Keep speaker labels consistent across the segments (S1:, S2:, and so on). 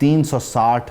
S1: 360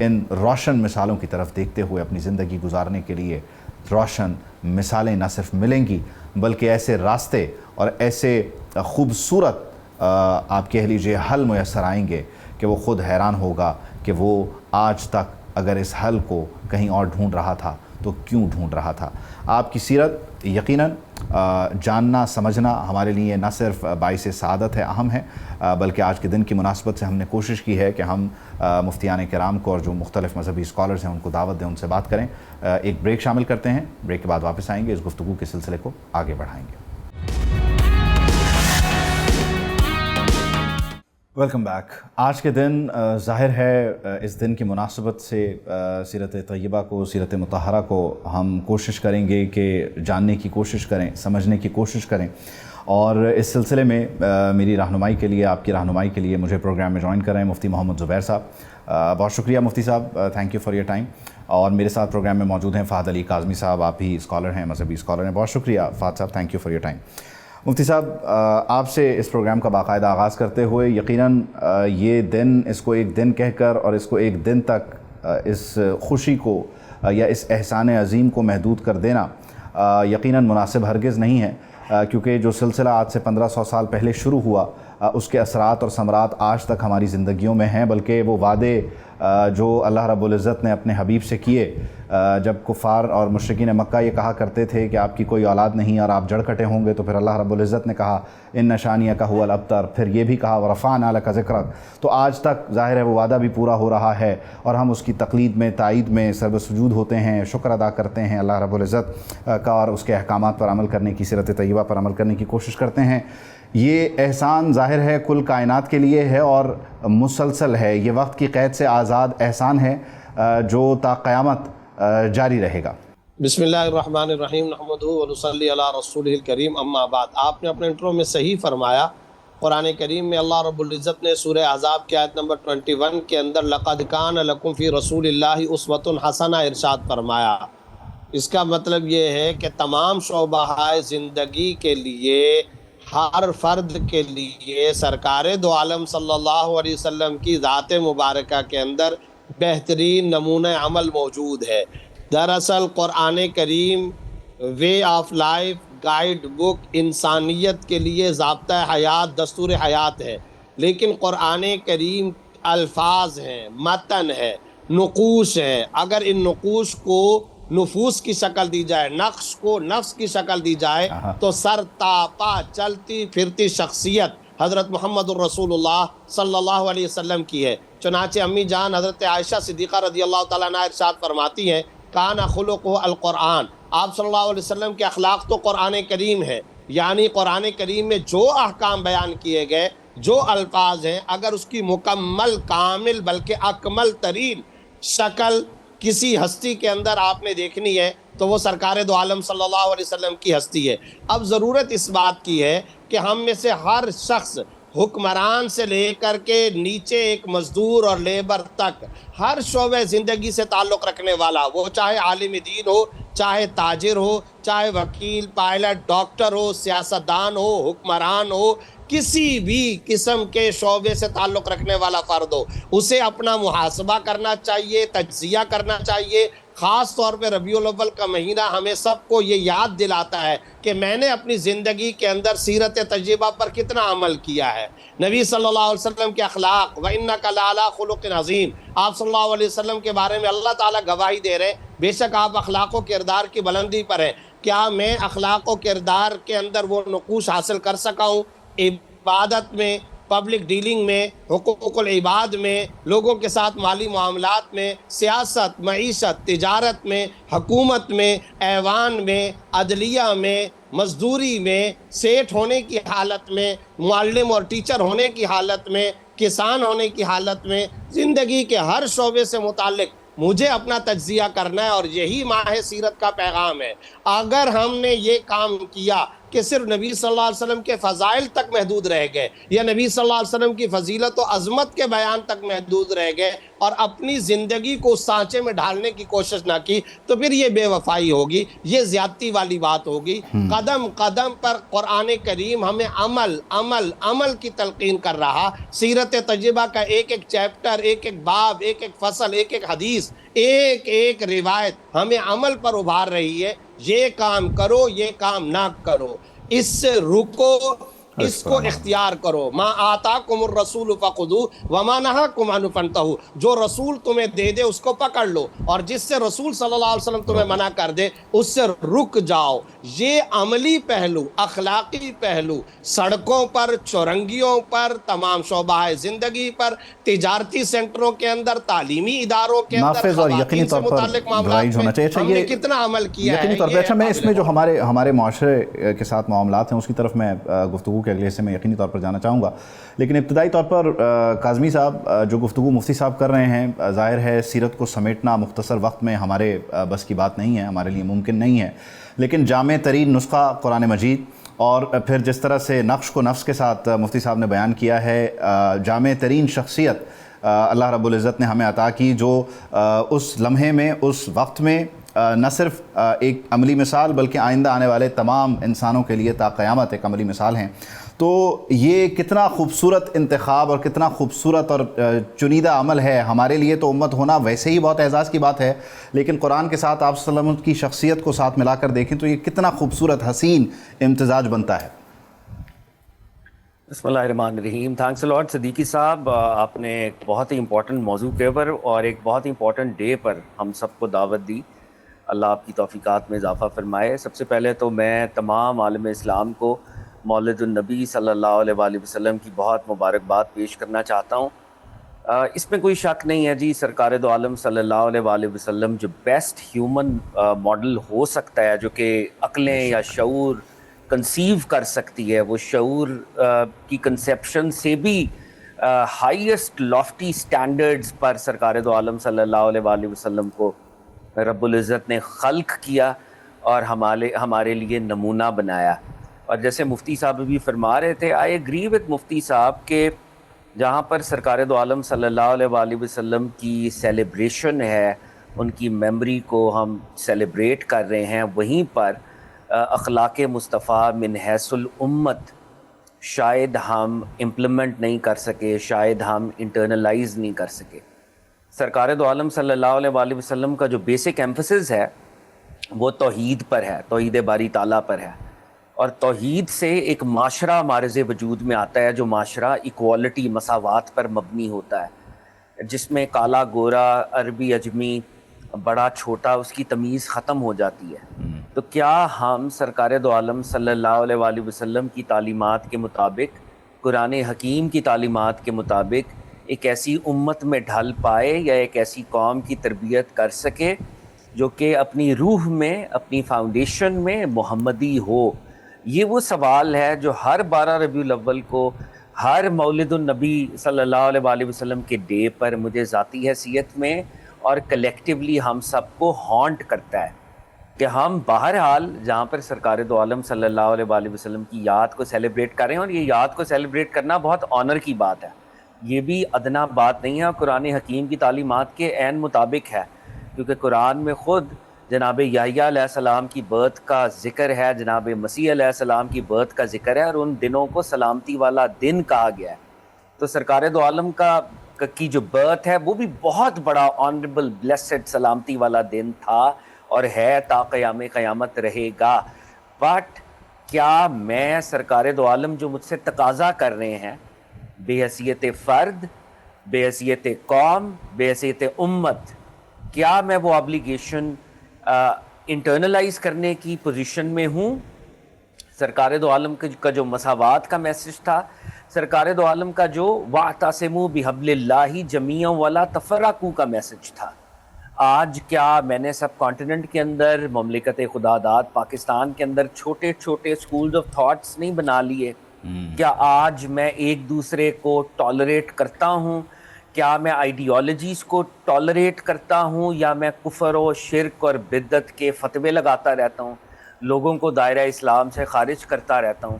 S1: ان روشن مثالوں کی طرف دیکھتے ہوئے اپنی زندگی گزارنے کے لیے روشن مثالیں نہ صرف ملیں گی بلکہ ایسے راستے اور ایسے خوبصورت آپ کہہ لیجئے حل میسر آئیں گے کہ وہ خود حیران ہوگا کہ وہ آج تک اگر اس حل کو کہیں اور ڈھونڈ رہا تھا تو کیوں ڈھونڈ رہا تھا۔ آپ کی سیرت یقیناً جاننا سمجھنا ہمارے لیے نہ صرف باعث سعادت ہے، اہم ہے، بلکہ آج کے دن کی مناسبت سے ہم نے کوشش کی ہے کہ ہم مفتیان کرام کو اور جو مختلف مذہبی اسکالرز ہیں ان کو دعوت دیں، ان سے بات کریں۔ ایک بریک شامل کرتے ہیں، بریک کے بعد واپس آئیں گے، اس گفتگو کے سلسلے کو آگے بڑھائیں گے۔ Welcome back. آج کے دن ظاہر ہے اس دن کی مناسبت سے سیرت طیبہ کو، سیرت مطہرہ کو ہم کوشش کریں گے کہ جاننے کی کوشش کریں، سمجھنے کی کوشش کریں، اور اس سلسلے میں میری رہنمائی کے لیے، آپ کی رہنمائی کے لیے مجھے پروگرام میں جوائن کر رہے ہیں مفتی محمد زبیر صاحب۔ بہت شکریہ مفتی صاحب، thank you for your time. اور میرے ساتھ پروگرام میں موجود ہیں فہد علی کاظمی صاحب، آپ بھی اسکالر ہیں، مذہبی اسکالر ہیں۔ بہت شکریہ فہد صاحب، thank you for your time. مفتی صاحب، آپ سے اس پروگرام کا باقاعدہ آغاز کرتے ہوئے یقیناً یہ دن، اس کو ایک دن کہہ کر اور اس کو ایک دن تک اس خوشی کو یا اس احسان عظیم کو محدود کر دینا یقیناً مناسب ہرگز نہیں ہے، کیونکہ جو سلسلہ آج سے 1500 سال پہلے شروع ہوا اس کے اثرات اور ثمرات آج تک ہماری زندگیوں میں ہیں، بلکہ وہ وعدے جو اللہ رب العزت نے اپنے حبیب سے کیے جب کفار اور مشرکین مکہ یہ کہا کرتے تھے کہ آپ کی کوئی اولاد نہیں اور آپ جڑ کٹے ہوں گے، تو پھر اللہ رب العزت نے کہا ان شانیک هو الابتر، پھر یہ بھی کہا ورفعنا لک ذکرک۔ تو آج تک ظاہر ہے وہ وعدہ بھی پورا ہو رہا ہے اور ہم اس کی تقلید میں، تائید میں سرب سجود ہوتے ہیں، شکر ادا کرتے ہیں اللہ رب العزت کا اور اس کے احکامات پر عمل کرنے کی، سیرت طیبہ پر عمل کرنے کی کوشش کرتے ہیں۔ یہ احسان ظاہر ہے کل کائنات کے لیے ہے اور مسلسل ہے، یہ وقت کی قید سے آزاد احسان ہے جو تا قیامت جاری رہے گا۔
S2: بسم اللہ الرحمن الرحیم، نحمدہ ونصلی علی رسولہ الکریم، اما بعد۔ آپ نے اپنے انٹرو میں صحیح فرمایا، قرآن کریم میں اللہ رب العزت نے سورہ احزاب کی آیت نمبر 21 کے اندر لقد کان لکم فی رسول اللہ اسوۃ حسنہ ارشاد فرمایا۔ اس کا مطلب یہ ہے کہ تمام شعبہ زندگی کے لیے، ہر فرد کے لیے سرکار دو عالم صلی اللہ علیہ وسلم کی ذات مبارکہ کے اندر بہترین نمونہ عمل موجود ہے۔ دراصل قرآن کریم way of life, guide book, انسانیت کے لیے ضابطہ حیات، دستور حیات ہے، لیکن قرآن کریم الفاظ ہیں، متن ہے، نقوش ہے۔ اگر ان نقوش کو نفوس کی شکل دی جائے، نقش کو نفس کی شکل دی جائے تو سر تاپا چلتی پھرتی شخصیت حضرت محمد الرسول اللہ صلی اللہ علیہ وسلم کی ہے۔ چنانچہ امی جان حضرت عائشہ صدیقہ رضی اللہ تعالیٰ عنہ ارشاد فرماتی ہیں کان خلقہ القرآن، آپ صلی اللہ علیہ وسلم کے اخلاق تو قرآن کریم ہے، یعنی قرآن کریم میں جو احکام بیان کیے گئے، جو الفاظ ہیں، اگر اس کی مکمل، کامل بلکہ اکمل ترین شکل کسی ہستی کے اندر آپ نے دیکھنی ہے تو وہ سرکار دو عالم صلی اللہ علیہ وسلم کی ہستی ہے۔ اب ضرورت اس بات کی ہے کہ ہم میں سے ہر شخص، حکمران سے لے کر کے نیچے ایک مزدور اور لیبر تک، ہر شعبہ زندگی سے تعلق رکھنے والا، وہ چاہے عالم دین ہو، چاہے تاجر ہو، چاہے وکیل، پائلٹ، ڈاکٹر ہو، سیاستدان ہو، حکمران ہو، کسی بھی قسم کے شعبے سے تعلق رکھنے والا فرد ہو، اسے اپنا محاسبہ کرنا چاہیے، تجزیہ کرنا چاہیے۔ خاص طور پہ ربیع الاول کا مہینہ ہمیں سب کو یہ یاد دلاتا ہے کہ میں نے اپنی زندگی کے اندر سیرت طیبہ پر کتنا عمل کیا ہے۔ نبی صلی اللہ علیہ وسلم کے اخلاق، وَإِنَّكَ لَعَلَىٰ خُلُقٍ عَظِيمٍ، آپ صلی اللہ علیہ وسلم کے بارے میں اللہ تعالیٰ گواہی دے رہے ہیں بے شک آپ اخلاق و کردار کی بلندی پر ہیں۔ کیا میں اخلاق و کردار کے اندر وہ نقوش حاصل کر سکا ہوں؟ عبادت میں، پبلک ڈیلنگ میں، حقوق العباد میں، لوگوں کے ساتھ مالی معاملات میں، سیاست، معیشت، تجارت میں، حکومت میں، ایوان میں، عدلیہ میں، مزدوری میں، سیٹ ہونے کی حالت میں، معلم اور ٹیچر ہونے کی حالت میں، کسان ہونے کی حالت میں، زندگی کے ہر شعبے سے متعلق مجھے اپنا تجزیہ کرنا ہے، اور یہی ماہ سیرت کا پیغام ہے۔ اگر ہم نے یہ کام کیا کہ صرف نبی صلی اللہ علیہ وسلم کے فضائل تک محدود رہ گئے یا نبی صلی اللہ علیہ وسلم کی فضیلت و عظمت کے بیان تک محدود رہ گئے اور اپنی زندگی کو اس سانچے میں ڈھالنے کی کوشش نہ کی، تو پھر یہ بے وفائی ہوگی، یہ زیادتی والی بات ہوگی۔ قدم قدم پر قرآن کریم ہمیں عمل عمل عمل کی تلقین کر رہا۔ سیرت طیبہ کا ایک ایک چیپٹر، ایک ایک باب، ایک ایک فصل، ایک ایک حدیث، ایک ایک روایت ہمیں عمل پر ابھار رہی ہے۔ یہ کام کرو، یہ کام نہ کرو، اس سے رکو، اس کو اختیار کرو۔ ما آتاکم الرسول فخذوہ وما نہاکم عنہ فانتہوا، جو رسول تمہیں دے دے اس کو پکڑ لو، اور جس سے رسول صلی اللہ علیہ وسلم تمہیں منع کر دے اس سے رک جاؤ۔ یہ عملی پہلو، اخلاقی پہلو، سڑکوں پر، چورنگیوں پر، تمام شعبہ زندگی پر، تجارتی سینٹروں کے اندر، تعلیمی اداروں کے اندر،
S1: نافذ اور یقینی طور پر رائج ہونا چاہیے۔
S2: ہم نے کتنا عمل کیا ہے
S1: یقینی طور پر۔ اچھا، میں اس میں جو ہمارے معاشرے کے ساتھ معاملات ہیں اس کی طرف میں گفتگو کے اگلے حصے میں یقینی طور پر جانا چاہوں گا، لیکن ابتدائی طور پر کاظمی صاحب جو گفتگو مفتی صاحب کر رہے ہیں، ظاہر ہے سیرت کو سمیٹنا مختصر وقت میں ہمارے بس کی بات نہیں ہے، ہمارے لیے ممکن نہیں ہے، لیکن جامع ترین نسخہ قرآن مجید، اور پھر جس طرح سے نقش کو نفس کے ساتھ مفتی صاحب نے بیان کیا ہے، جامع ترین شخصیت اللہ رب العزت نے ہمیں عطا کی، جو اس لمحے میں، اس وقت میں نہ صرف ایک عملی مثال بلکہ آئندہ آنے والے تمام انسانوں کے لیے تا قیامت ایک عملی مثال ہیں۔ تو یہ کتنا خوبصورت انتخاب اور کتنا خوبصورت اور چنیدہ عمل ہے۔ ہمارے لیے تو امت ہونا ویسے ہی بہت اعزاز کی بات ہے، لیکن قرآن کے ساتھ آپ صلی اللہ علیہ وسلم کی شخصیت کو ساتھ ملا کر دیکھیں تو یہ کتنا خوبصورت حسین امتزاج بنتا ہے۔
S3: بسم اللہ الرحمن الرحیم۔ تھینکس لاٹ صدیقی صاحب، آپ نے ایک بہت ہی امپورٹنٹ موضوع کے اوپر اور ایک بہت ہی امپورٹنٹ ڈے پر ہم سب کو دعوت دی۔ اللہ آپ کی توفیقات میں اضافہ فرمائے۔ سب سے پہلے تو میں تمام عالم اسلام کو مولد النبی صلی اللہ علیہ وآلہ وسلم کی بہت مبارکباد پیش کرنا چاہتا ہوں۔ اس میں کوئی شک نہیں ہے جی، سرکار دو عالم صلی اللہ علیہ وآلہ وسلم جو بیسٹ ہیومن ماڈل ہو سکتا ہے، جو کہ عقلیں یا شعور کنسیو کر سکتی ہے، وہ شعور کی کنسیپشن سے بھی ہائیسٹ لافٹی سٹینڈرڈز پر سرکار دو عالم صلی اللہ علیہ وآلہ وسلم کو رب العزت نے خلق کیا اور ہمارے لیے نمونہ بنایا۔ اور جیسے مفتی صاحب بھی فرما رہے تھے، آئی ایگری وتھ مفتی صاحب کہ جہاں پر سرکار دو عالم صلی اللہ علیہ وآلہ وسلم کی سیلیبریشن ہے، ان کی میموری کو ہم سیلیبریٹ کر رہے ہیں، وہیں پر اخلاق مصطفیٰ من حیث الامت شاید ہم امپلیمنٹ نہیں کر سکے، شاید ہم انٹرنلائز نہیں کر سکے۔ سرکار دو عالم صلی اللہ علیہ وآلہ وسلم کا جو بیسک ایمفسس ہے وہ توحید پر ہے، توحید باری تعالیٰ پر ہے، اور توحید سے ایک معاشرہ معرض وجود میں آتا ہے جو معاشرہ ایکوالٹی، مساوات پر مبنی ہوتا ہے، جس میں کالا گورا، عربی اجمی، بڑا چھوٹا، اس کی تمیز ختم ہو جاتی ہے۔ تو کیا ہم سرکار دو عالم صلی اللہ علیہ وآلہ وسلم کی تعلیمات کے مطابق، قرآن حکیم کی تعلیمات کے مطابق ایک ایسی امت میں ڈھل پائے یا ایک ایسی قوم کی تربیت کر سکے جو کہ اپنی روح میں، اپنی فاؤنڈیشن میں محمدی ہو؟ یہ وہ سوال ہے جو ہر 12 ربیع الاول کو، ہر مولد النبی صلی اللہ علیہ وآلہ وسلم کے ڈے پر مجھے ذاتی حیثیت میں اور کلیکٹیولی ہم سب کو ہانٹ کرتا ہے کہ ہم بہرحال جہاں پر سرکار دو عالم صلی اللہ علیہ وآلہ وسلم کی یاد کو سیلیبریٹ کر رہے ہیں، اور یہ یاد کو سیلیبریٹ کرنا بہت آنر کی بات ہے، یہ بھی ادنا بات نہیں ہے، قرآن حکیم کی تعلیمات کے عین مطابق ہے، کیونکہ قرآن میں خود جناب یحییٰ علیہ السلام کی برتھ کا ذکر ہے، جناب مسیح علیہ السلام کی برتھ کا ذکر ہے، اور ان دنوں کو سلامتی والا دن کہا گیا ہے۔ تو سرکار دو عالم کی جو برتھ ہے وہ بھی بہت بڑا آنریبل بلیسڈ سلامتی والا دن تھا اور ہے، تا قیام قیامت رہے گا۔ بٹ کیا میں سرکار دو عالم جو مجھ سے تقاضا کر رہے ہیں بے حیثیت فرد، بے حیثیت قوم، بے حیثیت امت، کیا میں وہ آبلیگیشن انٹرنلائز کرنے کی پوزیشن میں ہوں؟ سرکار دو عالم کا جو مساوات کا میسج تھا، سرکار دو عالم کا جو وَاعْتَصِمُوا بِحَبْلِ اللَّهِ جَمِيعًا وَلَا تَفَرَّقُوا کا میسج تھا، آج کیا میں نے سب کانٹیننٹ کے اندر، مملکت خدا داد پاکستان کے اندر چھوٹے چھوٹے سکولز آف تھاٹس نہیں بنا لیے؟ کیا آج میں ایک دوسرے کو ٹالریٹ کرتا ہوں؟ کیا میں آئیڈیالوجیز کو ٹالریٹ کرتا ہوں، یا میں کفر و شرک اور بدعت کے فتوے لگاتا رہتا ہوں؟ لوگوں کو دائرہ اسلام سے خارج کرتا رہتا ہوں.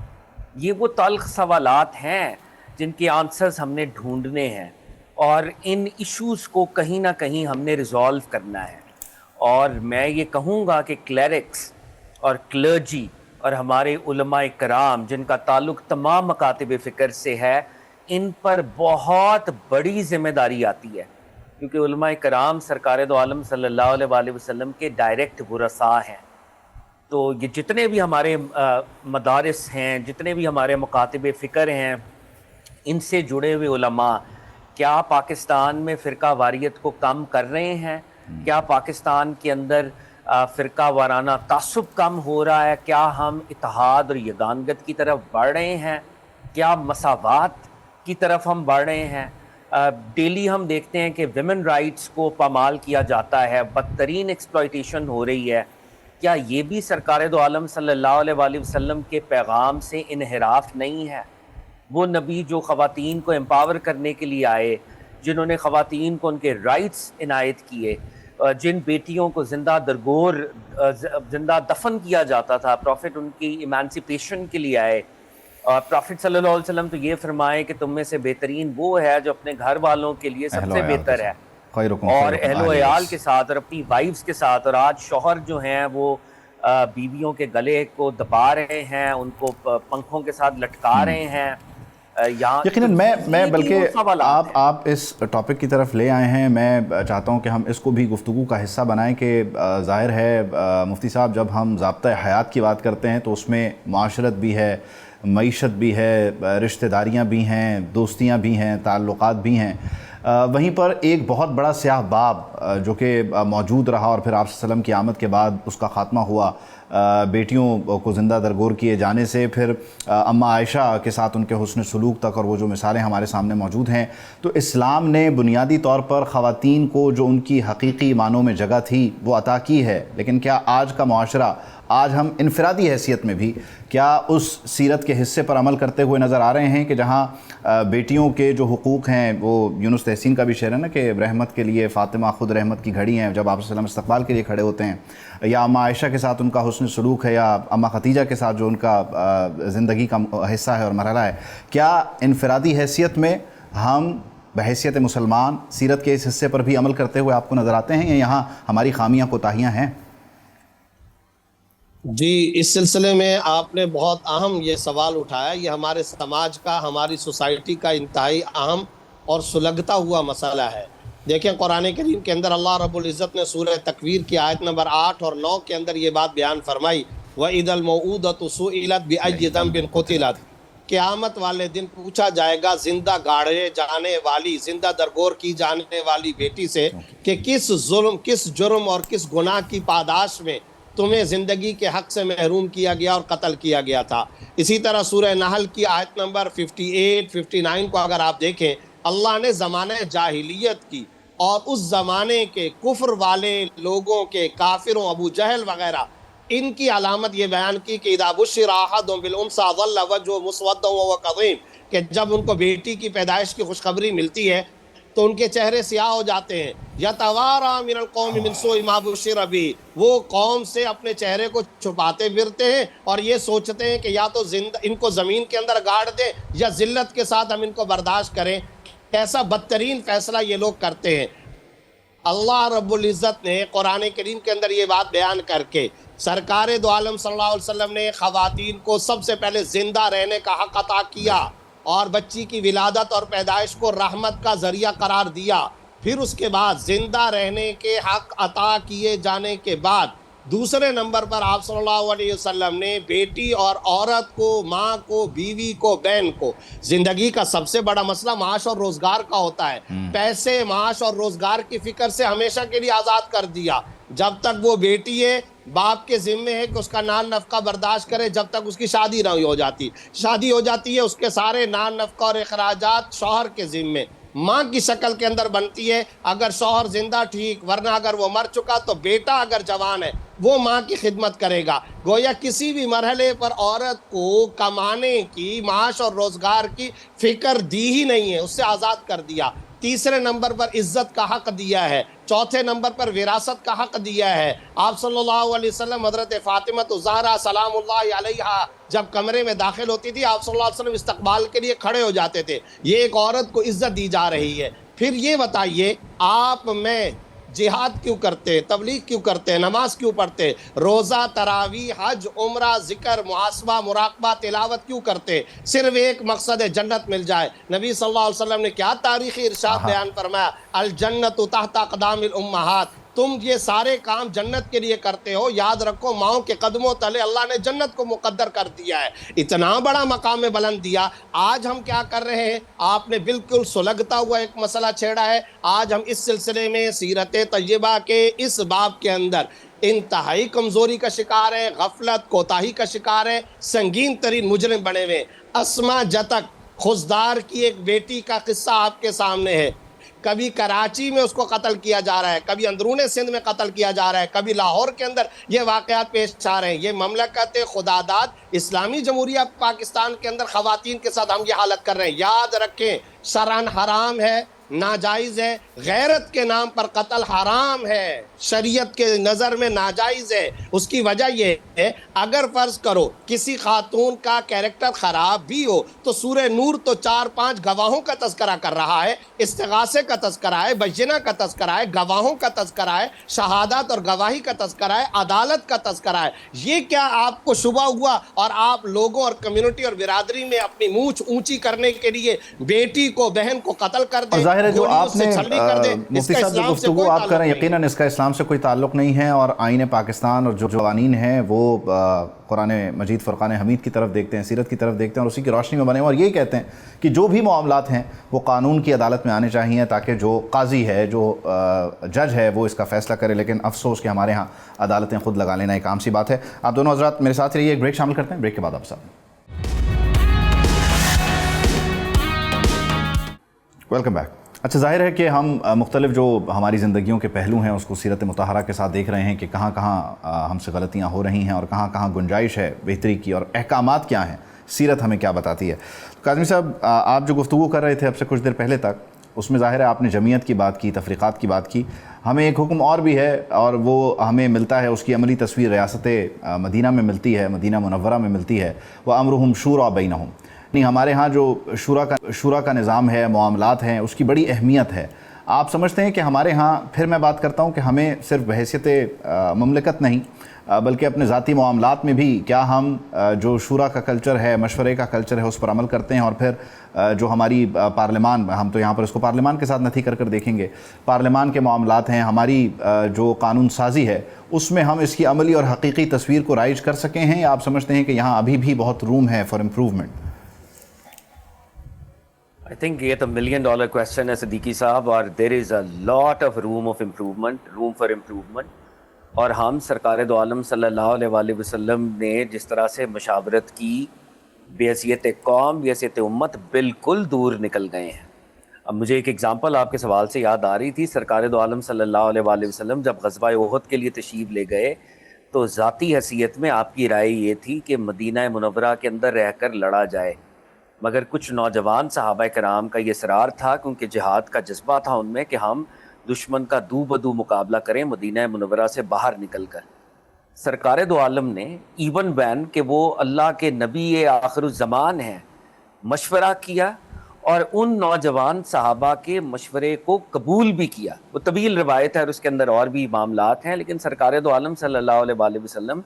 S3: یہ وہ تلخ سوالات ہیں جن کے آنسرز ہم نے ڈھونڈنے ہیں، اور ان ایشوز کو کہیں نہ کہیں ہم نے ریزالو کرنا ہے. اور میں یہ کہوں گا کہ کلیرکس اور کلرجی اور ہمارے علماء کرام جن کا تعلق تمام مکاتب فکر سے ہے، ان پر بہت بڑی ذمہ داری آتی ہے، کیونکہ علماء کرام سرکار دو عالم صلی اللہ علیہ وآلہ وسلم کے ڈائریکٹ ورثاء ہیں. تو یہ جتنے بھی ہمارے مدارس ہیں، جتنے بھی ہمارے مکاتب فکر ہیں، ان سے جڑے ہوئے علماء کیا پاکستان میں فرقہ واریت کو کم کر رہے ہیں؟ کیا پاکستان کے اندر فرقہ وارانہ تعصب کم ہو رہا ہے؟ کیا ہم اتحاد اور یگانگت کی طرف بڑھ رہے ہیں؟ کیا مساوات کی طرف ہم بڑھ رہے ہیں؟ ڈیلی ہم دیکھتے ہیں کہ ویمن رائٹس کو پامال کیا جاتا ہے، بدترین ایکسپلائٹیشن ہو رہی ہے. کیا یہ بھی سرکار دو عالم صلی اللہ علیہ وآلہ وسلم کے پیغام سے انحراف نہیں ہے؟ وہ نبی جو خواتین کو امپاور کرنے کے لیے آئے، جنہوں نے خواتین کو ان کے رائٹس عنایت کیے، جن بیٹیوں کو زندہ درگور زندہ دفن کیا جاتا تھا، پروفٹ ان کی ایمانسیپیشن کے لیے آئے. اور پروفٹ صلی اللہ علیہ وسلم تو یہ فرمائے کہ تم میں سے بہترین وہ ہے جو اپنے گھر والوں کے لیے سب سے بہتر ہے، اور اہل و عیال کے ساتھ اور اپنی وائفز کے ساتھ. اور آج شوہر جو ہیں وہ بیویوں کے گلے کو دبا رہے ہیں، ان کو پنکھوں کے ساتھ لٹکا رہے ہیں.
S1: یقیناً میں بلکہ آپ اس ٹاپک کی طرف لے آئے ہیں، میں چاہتا ہوں کہ ہم اس کو بھی گفتگو کا حصہ بنائیں کہ ظاہر ہے مفتی صاحب جب ہم ضابطۂ حیات کی بات کرتے ہیں تو اس میں معاشرت بھی ہے، معیشت بھی ہے، رشتہ داریاں بھی ہیں، دوستیاں بھی ہیں، تعلقات بھی ہیں. وہیں پر ایک بہت بڑا سیاہ باب جو کہ موجود رہا اور پھر آپ صلی اللہ علیہ وسلم کی آمد کے بعد اس کا خاتمہ ہوا، بیٹیوں کو زندہ درگور کیے جانے سے پھر اماں عائشہ کے ساتھ ان کے حسن سلوک تک، اور وہ جو مثالیں ہمارے سامنے موجود ہیں. تو اسلام نے بنیادی طور پر خواتین کو جو ان کی حقیقی معنوں میں جگہ تھی وہ عطا کی ہے، لیکن کیا آج کا معاشرہ، آج ہم انفرادی حیثیت میں بھی کیا اس سیرت کے حصے پر عمل کرتے ہوئے نظر آ رہے ہیں کہ جہاں بیٹیوں کے جو حقوق ہیں، وہ یونس تحسین کا بھی شعر ہے نا کہ رحمت کے لیے فاطمہ خود رحمت کی گھڑی ہیں، جب آپ صلی اللہ علیہ وسلم استقبال کے لیے کھڑے ہوتے ہیں، یا اماں عائشہ کے ساتھ ان کا حسن سلوک ہے، یا اماں خدیجہ کے ساتھ جو ان کا زندگی کا حصہ ہے اور مرحلہ ہے، کیا انفرادی حیثیت میں ہم بحیثیت مسلمان سیرت کے اس حصے پر بھی عمل کرتے ہوئے آپ کو نظر آتے ہیں، یا یہاں ہماری خامیاں کوتاہیاں ہیں؟
S2: جی، اس سلسلے میں آپ نے بہت اہم یہ سوال اٹھایا. یہ ہمارے سماج کا، ہماری سوسائٹی کا انتہائی اہم اور سلگتا ہوا مسئلہ ہے. دیکھیں قرآن کریم کے اندر اللہ رب العزت نے سورہ تکویر کی آیت نمبر 8 اور 9 کے اندر یہ بات بیان فرمائی، وَإِذَا الْمَوْعُودَةُ سُئِلَتْ بِأَيِّ ذَنبٍ قُتِلَتْ. قیامت والے دن پوچھا جائے گا زندہ گاڑے جانے والی، زندہ درگور کی جانے والی بیٹی سے کہ کس ظلم، کس جرم اور کس گناہ کی پاداش میں تمہیں زندگی کے حق سے محروم کیا گیا اور قتل کیا گیا تھا. اسی طرح سورہ نحل کی آیت نمبر 58 59 کو اگر آپ دیکھیں، اللہ نے زمانہ جاہلیت کی اور اس زمانے کے کفر والے لوگوں کے، کافروں، ابو جہل وغیرہ، ان کی علامت یہ بیان کی کہ اذا بشر احدهم بالانثى ظل وجهه مسودا وهو كظيم، کہ جب ان کو بیٹی کی پیدائش کی خوشخبری ملتی ہے تو ان کے چہرے سیاہ ہو جاتے ہیں. یتوارا من القوم من سوء ما بشر به، وہ قوم سے اپنے چہرے کو چھپاتے پھرتے ہیں اور یہ سوچتے ہیں کہ یا تو ان کو زمین کے اندر گاڑ دیں یا ذلت کے ساتھ ہم ان کو برداشت کریں. ایسا بدترین فیصلہ یہ لوگ کرتے ہیں. اللہ رب العزت نے قرآن کریم کے اندر یہ بات بیان کر کے سرکار دو عالم صلی اللہ علیہ وسلم نے خواتین کو سب سے پہلے زندہ رہنے کا حق عطا کیا اور بچی کی ولادت اور پیدائش کو رحمت کا ذریعہ قرار دیا. پھر اس کے بعد زندہ رہنے کے حق عطا کیے جانے کے بعد دوسرے نمبر پر آپ صلی اللہ علیہ وسلم نے بیٹی اور عورت کو، ماں کو، بیوی کو، بہن کو، زندگی کا سب سے بڑا مسئلہ معاش اور روزگار کا ہوتا ہے، پیسے، معاش اور روزگار کی فکر سے ہمیشہ کے لیے آزاد کر دیا. جب تک وہ بیٹی ہے باپ کے ذمے ہے کہ اس کا نان نفقہ برداشت کرے جب تک اس کی شادی نہ ہو جاتی. شادی ہو جاتی ہے اس کے سارے نان نفقہ اور اخراجات شوہر کے ذمے. ماں کی شکل کے اندر بنتی ہے، اگر شوہر زندہ ٹھیک، ورنہ اگر وہ مر چکا تو بیٹا اگر جوان ہے وہ ماں کی خدمت کرے گا. گویا کسی بھی مرحلے پر عورت کو کمانے کی، معاش اور روزگار کی فکر دی ہی نہیں ہے، اس سے آزاد کر دیا. تیسرے نمبر پر عزت کا حق دیا ہے. چوتھے نمبر پر وراثت کا حق دیا ہے. آپ صلی اللہ علیہ وسلم حضرت فاطمہ الزہرا سلام اللہ علیہا جب کمرے میں داخل ہوتی تھی آپ صلی اللہ علیہ وسلم استقبال کے لیے کھڑے ہو جاتے تھے. یہ ایک عورت کو عزت دی جا رہی ہے. پھر یہ بتائیے آپ میں جہاد کیوں کرتے، تبلیغ کیوں کرتے، نماز کیوں پڑھتے، روزہ، تراویح، حج، عمرہ، ذکر، محاسبہ، مراقبہ، تلاوت کیوں کرتے؟ صرف ایک مقصد ہے، جنت مل جائے. نبی صلی اللہ علیہ وسلم نے کیا تاریخی ارشاد بیان فرمایا، الجنت تحت اقدام الامہات. تم یہ سارے کام جنت کے لیے کرتے ہو، یاد رکھو ماؤں کے قدموں تلے اللہ نے جنت کو مقدر کر دیا ہے. اتنا بڑا مقام بلند دیا. آج ہم کیا کر رہے ہیں؟ آپ نے بالکل سلگتا ہوا ایک مسئلہ چھیڑا ہے. آج ہم اس سلسلے میں سیرت طیبہ کے اس باب کے اندر انتہائی کمزوری کا شکار ہیں، غفلت، کوتاہی کا شکار ہیں، سنگین ترین مجرم بنے ہوئے. اسما جتک خزدار کی ایک بیٹی کا قصہ آپ کے سامنے ہے. کبھی کراچی میں اس کو قتل کیا جا رہا ہے، کبھی اندرون سندھ میں قتل کیا جا رہا ہے، کبھی لاہور کے اندر یہ واقعات پیش آ رہے ہیں. یہ مملکت خداداد اسلامی جمہوریہ پاکستان کے اندر خواتین کے ساتھ ہم یہ حالت کر رہے ہیں. یاد رکھیں شرعاً حرام ہے، ناجائز ہے. غیرت کے نام پر قتل حرام ہے، شریعت کے نظر میں ناجائز ہے. اس کی وجہ یہ ہے اگر فرض کرو کسی خاتون کا کیریکٹر خراب بھی ہو تو سورہ نور تو 4-5 گواہوں کا تذکرہ کر رہا ہے، استغاثے کا تذکرہ ہے، بینہ کا تذکرہ ہے، گواہوں کا تذکرہ ہے، شہادت اور گواہی کا تذکرہ ہے، عدالت کا تذکرہ ہے. یہ کیا آپ کو شبہ ہوا اور آپ لوگوں اور کمیونٹی اور برادری میں اپنی مونچھ اونچی کرنے کے لیے بیٹی کو، بہن کو قتل کر دیں،
S1: ظاہر ہے جو آپ نے مفتی صاحب جو گفتگو آپ کر رہے ہیں یقیناً اس کا اسلام سے کوئی تعلق نہیں ہے، اور آئین پاکستان اور جو قوانین ہیں وہ قرآن مجید فرقان حمید کی طرف دیکھتے ہیں، سیرت کی طرف دیکھتے ہیں اور اسی کی روشنی میں بنے ہیں، اور یہی کہتے ہیں کہ جو بھی معاملات ہیں وہ قانون کی عدالت میں آنے چاہیے تاکہ جو قاضی ہے، جو جج ہے وہ اس کا فیصلہ کرے. لیکن افسوس کہ ہمارے ہاں عدالتیں خود لگا لینا ایک عام سی بات ہے. آپ دونوں حضرات میرے ساتھ رہیے، ایک بریک شامل کرتے ہیں، بریک کے بعد آپ ساتھ ویلکم بیک. اچھا ظاہر ہے کہ ہم مختلف جو ہماری زندگیوں کے پہلو ہیں اس کو سیرت مطہرہ کے ساتھ دیکھ رہے ہیں کہ کہاں کہاں ہم سے غلطیاں ہو رہی ہیں اور کہاں کہاں گنجائش ہے بہتری کی، اور احکامات کیا ہیں، سیرت ہمیں کیا بتاتی ہے. کاظمی صاحب آپ جو گفتگو کر رہے تھے اب سے کچھ دیر پہلے تک، اس میں ظاہر ہے آپ نے جمعیت کی بات کی، تفریقات کی بات کی. ہمیں ایک حکم اور بھی ہے اور وہ ہمیں ملتا ہے، اس کی عملی تصویر ریاست مدینہ میں ملتی ہے، مدینہ منورہ میں ملتی ہے. وَأَمْرُهُمْ شُورَىٰ بَيْنَهُمْ. نہیں، ہمارے ہاں جو شورا کا نظام ہے، معاملات ہیں، اس کی بڑی اہمیت ہے. آپ سمجھتے ہیں کہ ہمارے ہاں، پھر میں بات کرتا ہوں کہ ہمیں صرف بحیثیت مملکت نہیں بلکہ اپنے ذاتی معاملات میں بھی کیا ہم جو شورا کا کلچر ہے، مشورے کا کلچر ہے، اس پر عمل کرتے ہیں؟ اور پھر جو ہماری پارلیمان، ہم تو یہاں پر اس کو پارلیمان کے ساتھ نتھی کر دیکھیں گے، پارلیمان کے معاملات ہیں، ہماری جو قانون سازی ہے، اس میں ہم اس کی عملی اور حقیقی تصویر کو رائج کر سکیں ہیں، یا آپ سمجھتے ہیں کہ یہاں ابھی بھی بہت روم ہے فار امپروومنٹ؟
S3: I think یہ تو $1 million question ہے صدیقی صاحب، اور there is a lot of room for improvement. اور ہم سرکار دو عالم صلی اللہ علیہ وآلہ وسلم نے جس طرح سے مشاورت کی، بحیثیت قوم، بحیثیت امت بالکل دور نکل گئے ہیں. اب مجھے ایک ایگزامپل آپ کے سوال سے یاد آ رہی تھی. سرکار دو عالم صلی اللہ علیہ وآلہ وسلم جب غزوہ احد کے لیے تشریف لے گئے تو ذاتی حیثیت میں آپ کی رائے یہ تھی کہ مدینہ منورہ کے اندر رہ کر لڑا جائے، مگر کچھ نوجوان صحابہ کرام کا یہ اصرار تھا، کیونکہ جہاد کا جذبہ تھا ان میں، کہ ہم دشمن کا دو بدو مقابلہ کریں مدینہ منورہ سے باہر نکل کر. سرکار دو عالم نے ایون بین کہ وہ اللہ کے نبی آخر الزمان ہیں، مشورہ کیا اور ان نوجوان صحابہ کے مشورے کو قبول بھی کیا. وہ طویل روایت ہے اور اس کے اندر اور بھی معاملات ہیں، لیکن سرکار دو عالم صلی اللہ علیہ وآلہ وسلم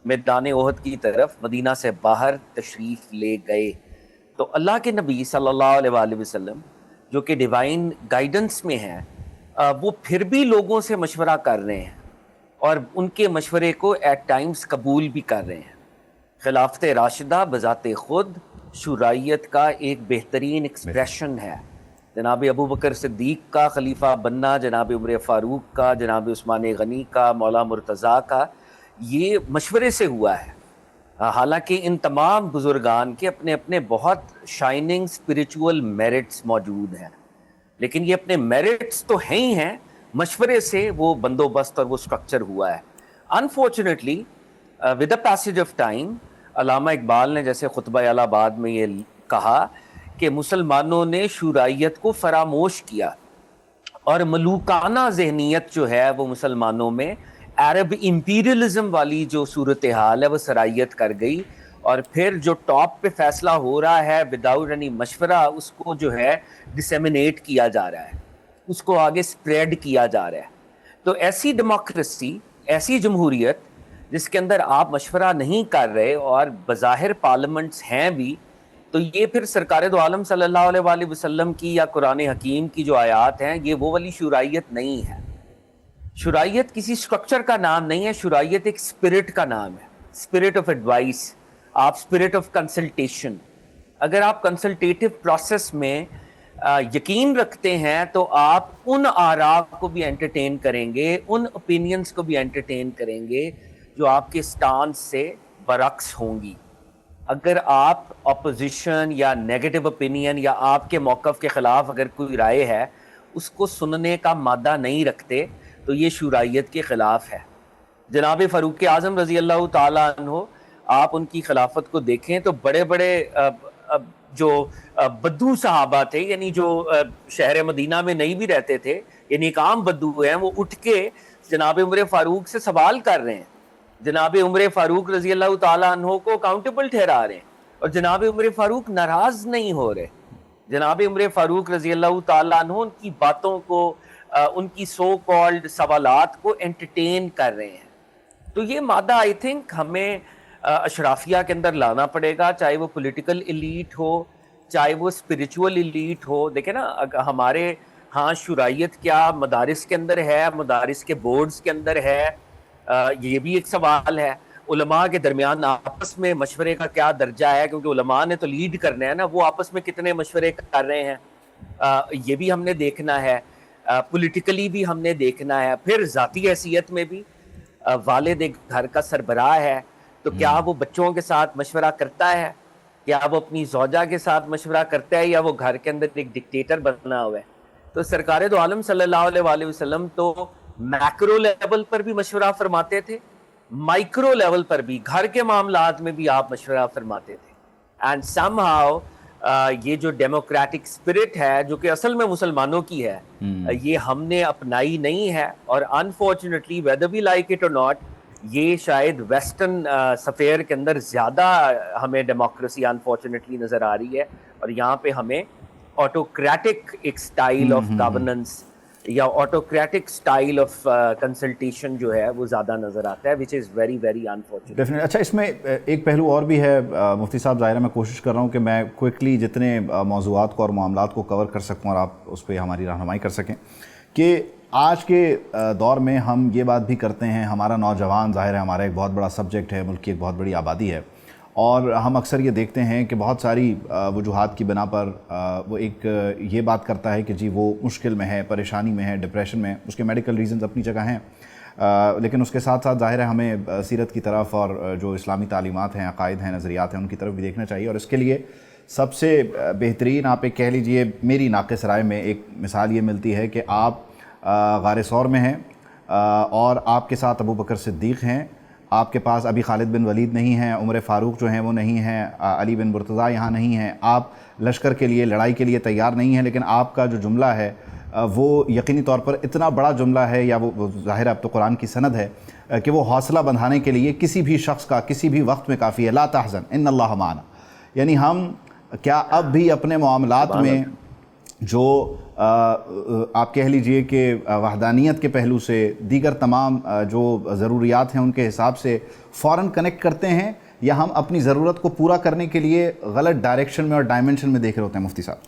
S3: میدان احد کی طرف مدینہ سے باہر تشریف لے گئے. تو اللہ کے نبی صلی اللہ علیہ وآلہ وسلم جو کہ ڈیوائن گائیڈنس میں ہیں، وہ پھر بھی لوگوں سے مشورہ کر رہے ہیں اور ان کے مشورے کو ایٹ ٹائمز قبول بھی کر رہے ہیں. خلافت راشدہ بذات خود شورائیت کا ایک بہترین ایکسپریشن ہے. جناب ابو بکر صدیق کا خلیفہ بننا، جناب عمر فاروق کا، جناب عثمان غنی کا، مولا مرتضیٰ کا، یہ مشورے سے ہوا ہے. حالانکہ ان تمام بزرگان کے اپنے اپنے بہت شائننگ اسپریچول میرٹس موجود ہیں، لیکن یہ اپنے میرٹس تو ہیں ہی ہیں، مشورے سے وہ بندوبست اور وہ سٹرکچر ہوا ہے. Unfortunately with a passage of time, علامہ اقبال نے جیسے خطبہ الہ آباد میں یہ کہا کہ مسلمانوں نے شورائیت کو فراموش کیا اور ملوکانہ ذہنیت جو ہے وہ مسلمانوں میں عرب امپیریلزم والی جو صورتحال ہے وہ سرایت کر گئی، اور پھر جو ٹاپ پہ فیصلہ ہو رہا ہے وداؤٹ اینی مشورہ، اس کو جو ہے ڈسیمینیٹ کیا جا رہا ہے، اس کو آگے سپریڈ کیا جا رہا ہے۔ تو ایسی ڈیموکریسی، ایسی جمہوریت جس کے اندر آپ مشورہ نہیں کر رہے اور بظاہر پارلیمنٹس ہیں بھی، تو یہ پھر سرکار دو عالم صلی اللہ علیہ وآلہ وسلم کی یا قرآن حکیم کی جو آیات ہیں، یہ وہ والی شورائیت نہیں ہے۔ شورائیت کسی سٹرکچر کا نام نہیں ہے، شورائیت ایک اسپرٹ کا نام ہے، اسپرٹ آف ایڈوائس، آپ اسپرٹ آف کنسلٹیشن۔ اگر آپ کنسلٹیٹو پروسیس میں یقین رکھتے ہیں تو آپ ان آراء کو بھی انٹرٹین کریں گے، ان اوپینینز کو بھی انٹرٹین کریں گے جو آپ کے سٹانس سے برعکس ہوں گی۔ اگر آپ اپوزیشن یا نیگیٹو اوپینین یا آپ کے موقف کے خلاف اگر کوئی رائے ہے اس کو سننے کا مادہ نہیں رکھتے تو یہ شورائیت کے خلاف ہے۔ جناب فاروق اعظم رضی اللہ تعالیٰ عنہ، آپ ان کی خلافت کو دیکھیں تو بڑے بڑے جو بدو صحابہ تھے، یعنی جو شہر مدینہ میں نہیں بھی رہتے تھے، یعنی ایک عام بدو ہیں، وہ اٹھ کے جناب عمر فاروق سے سوال کر رہے ہیں، جناب عمر فاروق رضی اللہ تعالیٰ عنہ کو اکاؤنٹیبل ٹھہرا رہے ہیں، اور جناب عمر فاروق ناراض نہیں ہو رہے۔ جناب عمر فاروق رضی اللہ تعالیٰ عنہ ان کی باتوں کو، ان کی سو کالڈ سوالات کو انٹرٹین کر رہے ہیں۔ تو یہ مادہ آئی تھنک ہمیں اشرافیہ کے اندر لانا پڑے گا، چاہے وہ پولیٹیکل ایلیٹ ہو، چاہے وہ اسپریچول ایلیٹ ہو۔ دیکھیں نا، ہمارے ہاں شورائیت کیا مدارس کے اندر ہے، مدارس کے بورڈز کے اندر ہے، یہ بھی ایک سوال ہے۔ علماء کے درمیان آپس میں مشورے کا کیا درجہ ہے، کیونکہ علماء نے تو لیڈ کرنا ہے نا، وہ آپس میں کتنے مشورے کر رہے ہیں، یہ بھی ہم نے دیکھنا ہے۔ پولیٹیکلی بھی ہم نے دیکھنا ہے۔ پھر ذاتی حیثیت میں بھی والد ایک گھر کا سربراہ ہے تو کیا وہ بچوں کے ساتھ مشورہ کرتا ہے، کیا وہ اپنی زوجہ کے ساتھ مشورہ کرتا ہے، یا وہ گھر کے اندر ایک ڈکٹیٹر بنا ہوا ہے؟ تو سرکار دو عالم صلی اللہ علیہ وآلہ وسلم تو میکرو لیول پر بھی مشورہ فرماتے تھے، مائکرو لیول پر بھی، گھر کے معاملات میں بھی آپ مشورہ فرماتے تھے۔ اینڈ سم ہاؤ یہ جو ڈیموکریٹک اسپرٹ ہے جو کہ اصل میں مسلمانوں کی ہے، یہ ہم نے اپنائی نہیں ہے، اور unfortunately whether we like it or not, یہ شاید ویسٹرن سفیر کے اندر زیادہ ہمیں ڈیموکریسی انفارچونیٹلی نظر آ رہی ہے، اور یہاں پہ ہمیں آٹوکریٹک ایک سٹائل آف گورننس یا آٹوکریٹک سٹائل آف کنسلٹیشن جو ہے وہ زیادہ نظر آتا ہے، which is very very unfortunate.
S1: Definitely. اچھا، اس میں ایک پہلو اور بھی ہے مفتی صاحب، ظاہر ہے میں کوشش کر رہا ہوں کہ میں کوئکلی جتنے موضوعات کو اور معاملات کو کور کر سکوں اور آپ اس پہ ہماری رہنمائی کر سکیں، کہ آج کے دور میں ہم یہ بات بھی کرتے ہیں، ہمارا نوجوان ظاہر ہے ہمارا ایک بہت بڑا سبجیکٹ ہے، ملک کی ایک بہت بڑی آبادی ہے، اور ہم اکثر یہ دیکھتے ہیں کہ بہت ساری وجوہات کی بنا پر وہ ایک یہ بات کرتا ہے کہ جی وہ مشکل میں ہے، پریشانی میں ہے، ڈپریشن میں، اس کے میڈیکل ریزنز اپنی جگہ ہیں، لیکن اس کے ساتھ ساتھ ظاہر ہے ہمیں سیرت کی طرف اور جو اسلامی تعلیمات ہیں، عقائد ہیں، نظریات ہیں، ان کی طرف بھی دیکھنا چاہیے۔ اور اس کے لیے سب سے بہترین، آپ ایک کہہ لیجئے میری ناقص رائے میں ایک مثال یہ ملتی ہے کہ آپ غار ثور میں ہیں اور آپ کے ساتھ ابو بکر صدیق ہیں، آپ کے پاس ابھی خالد بن ولید نہیں ہیں، عمر فاروق جو ہیں وہ نہیں ہیں، علی بن مرتضیٰ یہاں نہیں ہیں، آپ لشکر کے لیے، لڑائی کے لیے تیار نہیں ہیں، لیکن آپ کا جو جملہ ہے وہ یقینی طور پر اتنا بڑا جملہ ہے، یا وہ ظاہر اب تو قرآن کی سند ہے کہ وہ حوصلہ بندھانے کے لیے کسی بھی شخص کا کسی بھی وقت میں کافی ہے۔ لا تحزن ان اللہ معنا، یعنی ہم کیا اب بھی اپنے معاملات میں جو آپ کہہ لیجئے کہ وحدانیت کے پہلو سے، دیگر تمام جو ضروریات ہیں ان کے حساب سے فوراً کنیکٹ کرتے ہیں، یا ہم اپنی ضرورت کو پورا کرنے کے لیے غلط ڈائریکشن میں اور ڈائمنشن میں دیکھ رہے ہوتے ہیں؟ مفتی صاحب،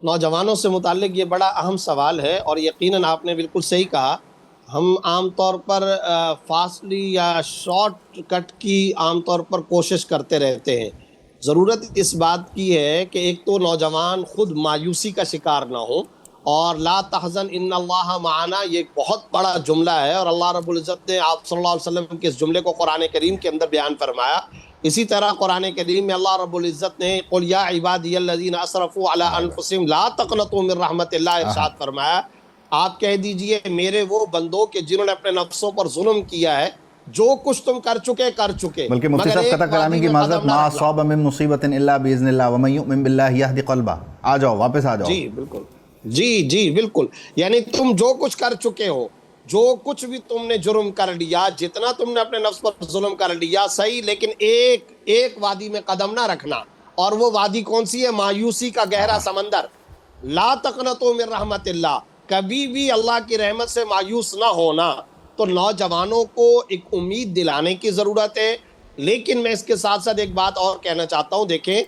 S2: نوجوانوں سے متعلق یہ بڑا اہم سوال ہے، اور یقیناً آپ نے بالکل صحیح کہا۔ ہم عام طور پر فاصلی یا شارٹ کٹ کی عام طور پر کوشش کرتے رہتے ہیں۔ ضرورت اس بات کی ہے کہ ایک تو نوجوان خود مایوسی کا شکار نہ ہو، اور لا تحزن ان اللہ معنا یہ ایک بہت بڑا جملہ ہے، اور اللہ رب العزت نے آپ صلی اللہ علیہ وسلم کے اس جملے کو قرآن کریم کے اندر بیان فرمایا۔ اسی طرح قرآن کریم میں اللہ رب العزت نے قل یا عبادی الذین اسرفوا علی انفسہم لا تقنطوا من رحمت اللہ ارشاد فرمایا، آپ کہہ دیجئے میرے وہ بندوں کہ جنہوں نے اپنے نفسوں پر ظلم کیا ہے، جو کچھ تم کر چکے۔
S1: بلکہ مفتی صاحب قطع کلامی کی معذرت، ما اصاب من مصیبت الا باذن اللہ ومن یؤمن باللہ یہدی قلبہ۔ آ جاؤ، واپس آ جاؤ۔
S2: جی بالکل۔ جی جی بالکل، یعنی تم جو کچھ کر چکے ہو، جو کچھ بھی تم نے جرم کر لیا، جتنا تم نے اپنے نفس پر ظلم کر لیا صحیح، لیکن ایک وادی میں قدم نہ رکھنا، اور وہ وادی کون سی ہے؟ مایوسی کا گہرا سمندر. لا تقنطوا من رحمت اللہ، کبھی بھی اللہ کی رحمت سے مایوس نہ ہونا. تو نوجوانوں کو ایک امید دلانے کی ضرورت ہے. لیکن میں اس کے ساتھ ساتھ ایک بات اور کہنا چاہتا ہوں. دیکھیں،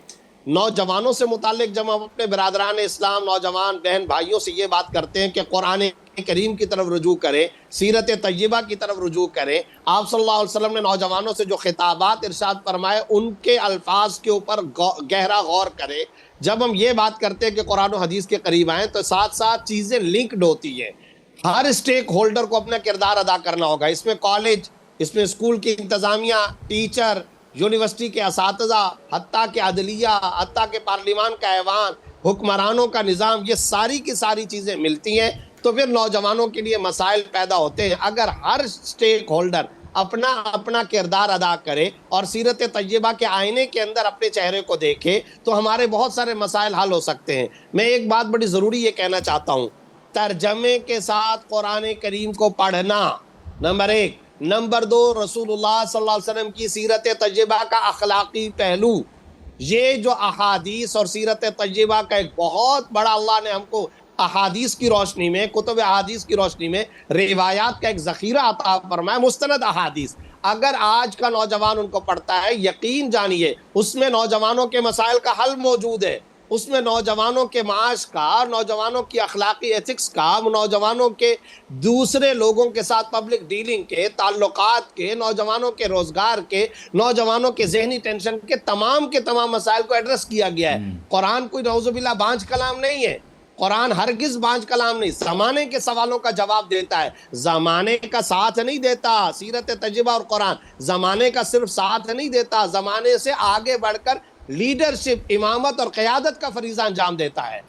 S2: نوجوانوں سے متعلق جب ہم اپنے برادران اسلام، نوجوان بہن بھائیوں سے یہ بات کرتے ہیں کہ قرآن کریم کی طرف رجوع کریں، سیرت طیبہ کی طرف رجوع کریں، آپ صلی اللہ علیہ وسلم نے نوجوانوں سے جو خطابات ارشاد فرمائے ان کے الفاظ کے اوپر گہرا غور کریں. جب ہم یہ بات کرتے ہیں کہ قرآن و حدیث کے قریب آئیں تو ساتھ ساتھ چیزیں لنکڈ ہوتی ہیں. ہر اسٹیک ہولڈر کو اپنا کردار ادا کرنا ہوگا. اس میں کالج، اس میں اسکول کی انتظامیہ، ٹیچر، یونیورسٹی کے اساتذہ، حتیٰ کہ عدلیہ، حتیٰ کہ پارلیمان کا ایوان، حکمرانوں کا نظام، یہ ساری کی ساری چیزیں ملتی ہیں تو پھر نوجوانوں کے لیے مسائل پیدا ہوتے ہیں. اگر ہر اسٹیک ہولڈر اپنا کردار ادا کرے اور سیرت طیبہ کے آئینے کے اندر اپنے چہرے کو دیکھے تو ہمارے بہت سارے مسائل حل ہو سکتے ہیں. میں ایک بات بڑی ضروری یہ کہنا چاہتا ہوں، ترجمے کے ساتھ قرآن کریم کو پڑھنا نمبر 1. نمبر 2، رسول اللہ صلی اللہ علیہ وسلم کی سیرت طیبہ کا اخلاقی پہلو. یہ جو احادیث اور سیرت طیبہ کا ایک بہت بڑا، اللہ نے ہم کو احادیث کی روشنی میں، کتب احادیث کی روشنی میں روایات کا ایک ذخیرہ عطا فرمایا، مستند احادیث. اگر آج کا نوجوان ان کو پڑھتا ہے، یقین جانیے اس میں نوجوانوں کے مسائل کا حل موجود ہے. اس میں نوجوانوں کے معاش کا، نوجوانوں کی اخلاقی ایتھکس کا، نوجوانوں کے دوسرے لوگوں کے ساتھ پبلک ڈیلنگ کے، تعلقات کے، نوجوانوں کے روزگار کے، نوجوانوں کے ذہنی ٹینشن کے تمام مسائل کو ایڈریس کیا گیا ہے. قرآن کوئی نعوذ باللہ بانجھ کلام نہیں ہے. قرآن ہرگز بانجھ کلام نہیں، زمانے کے سوالوں کا جواب دیتا ہے، زمانے کا ساتھ نہیں دیتا. سیرت طیبہ اور قرآن زمانے کا صرف ساتھ نہیں دیتا، زمانے سے آگے بڑھ کر لیڈرشپ، امامت اور قیادت کا فریضہ انجام دیتا ہے.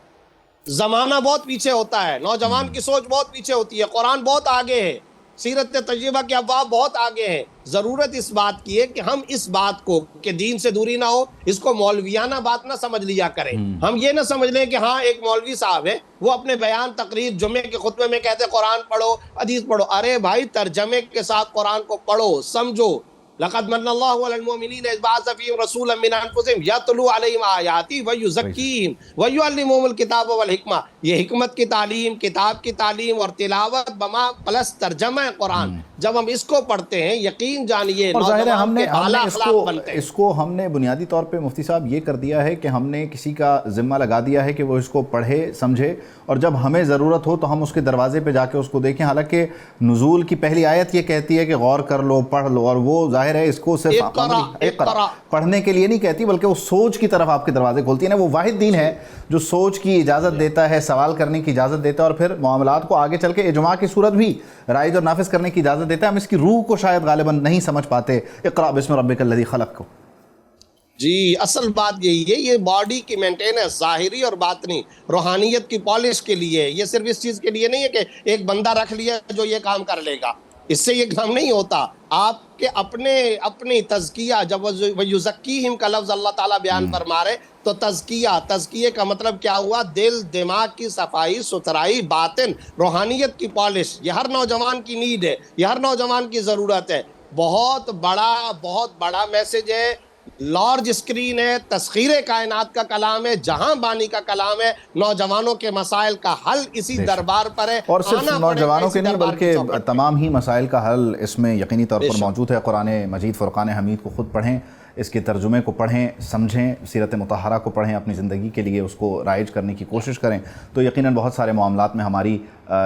S2: زمانہ بہت پیچھے ہوتا ہے، نوجوان کی سوچ بہت پیچھے ہوتی ہے، قرآن بہت آگے ہے، سیرت طیبہ کے ابواب بہت آگے ہیں. ضرورت اس بات کی ہے کہ ہم اس بات کو کہ دین سے دوری نہ ہو، اس کو مولویانہ بات نہ سمجھ لیا کریں. ہم یہ نہ سمجھ لیں کہ ہاں ایک مولوی صاحب ہے، وہ اپنے بیان، تقریر، جمعے کے خطبے میں کہتے قرآن پڑھو، حدیث پڑھو. ارے بھائی، ترجمے کے ساتھ قرآن کو پڑھو، سمجھو. لقد من اللہ علی المؤمنین اذ بعث فیہم رسولا من انفسہم یتلو علیہم آیاتہ ویزکیہم ویعلمہم الکتاب والحکمہ. یہ حکمت کی تعلیم، کتاب کی تعلیم اور تلاوت بما پلس ترجمہ قرآن، جب ہم اس کو پڑھتے ہیں یقین جانیے نوجوان کے اعلیٰ اخلاق بنتے ہیں.
S1: اس کو ہم نے بنیادی طور پہ مفتی صاحب یہ کر دیا ہے کہ ہم نے کسی کا ذمہ لگا دیا ہے کہ وہ اس کو پڑھے، سمجھے، اور جب ہمیں ضرورت ہو تو ہم اس کے دروازے پہ جا کے اس کو دیکھیں. حالانکہ نزول کی پہلی آیت یہ کہتی ہے کہ غور کر لو، پڑھ لو، اور وہ ظاہر ہے اس کو صرف پڑھنے کے لیے نہیں کہتی بلکہ وہ سوچ کی طرف آپ کے دروازے کھولتی ہے نا. وہ واحد دین ہے جو سوچ کی اجازت دیتا ہے، سوال کرنے کی اجازت دیتا ہے، اور پھر معاملات کو آگے چل کے اجماع کی صورت بھی رائج اور نافذ کرنے کی اجازت دیتا ہے. ہم اس کی روح کو شاید غالباً نہیں سمجھ پاتے. اقرأ بسم ربک الذی خلق کو.
S2: جی اصل بات یہی ہے، یہ باڈی کی مینٹیننس ظاہری اور باطنی روحانیت کی پالش کے لیے، یہ صرف اس چیز کے لیے نہیں ہے کہ ایک بندہ رکھ لیا جو یہ کام کر لے گا. اس سے یہ کام نہیں ہوتا. آپ کے اپنی تزکیہ، جب وَيُزَكِّيهِمْ کا لفظ اللہ تعالیٰ بیان فرما رہے تو تزکیہ کا مطلب کیا ہوا؟ دل، دماغ کی صفائی ستھرائی، باطن، روحانیت کی پالش. یہ ہر نوجوان کی نیڈ ہے، یہ ہر نوجوان کی ضرورت ہے. بہت بڑا میسج ہے، لارج اسکرین ہے، تسخیر کائنات کا کلام ہے، جہاں بانی کا کلام ہے. نوجوانوں کے مسائل کا حل اسی دربار پر ہے،
S1: اور صرف نوجوانوں کے نہیں بلکہ تمام ہی مسائل کا حل اس میں یقینی طور پر موجود ہے. قرآن مجید فرقان حمید کو خود پڑھیں، اس کے ترجمے کو پڑھیں، سمجھیں، سیرت مطہرہ کو پڑھیں، اپنی زندگی کے لیے اس کو رائج کرنے کی کوشش کریں تو یقیناً بہت سارے معاملات میں ہماری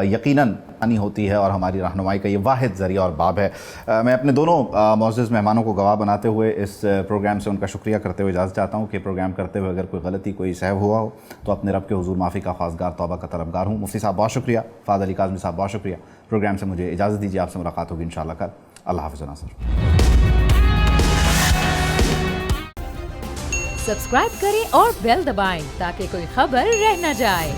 S1: یقیناً آنی ہوتی ہے اور ہماری رہنمائی کا یہ واحد ذریعہ اور باب ہے. میں اپنے دونوں معزز مہمانوں کو گواہ بناتے ہوئے اس پروگرام سے ان کا شکریہ کرتے ہوئے اجازت چاہتا ہوں کہ پروگرام کرتے ہوئے اگر کوئی غلطی، کوئی سہو ہوا ہو تو اپنے رب کے حضور معافی کا خواستگار، توبہ کا طلبگار ہوں. مفتی صاحب بہت شکریہ، فاضل علی کاظمی صاحب بہت شکریہ. پروگرام سے مجھے اجازت دیجیے، آپ سے ملاقات ہوگی انشاءاللہ کل. اللہ حافظ ناصر.
S4: سبسکرائب کریں اور بیل دبائیں تاکہ کوئی خبر رہ نہ جائے.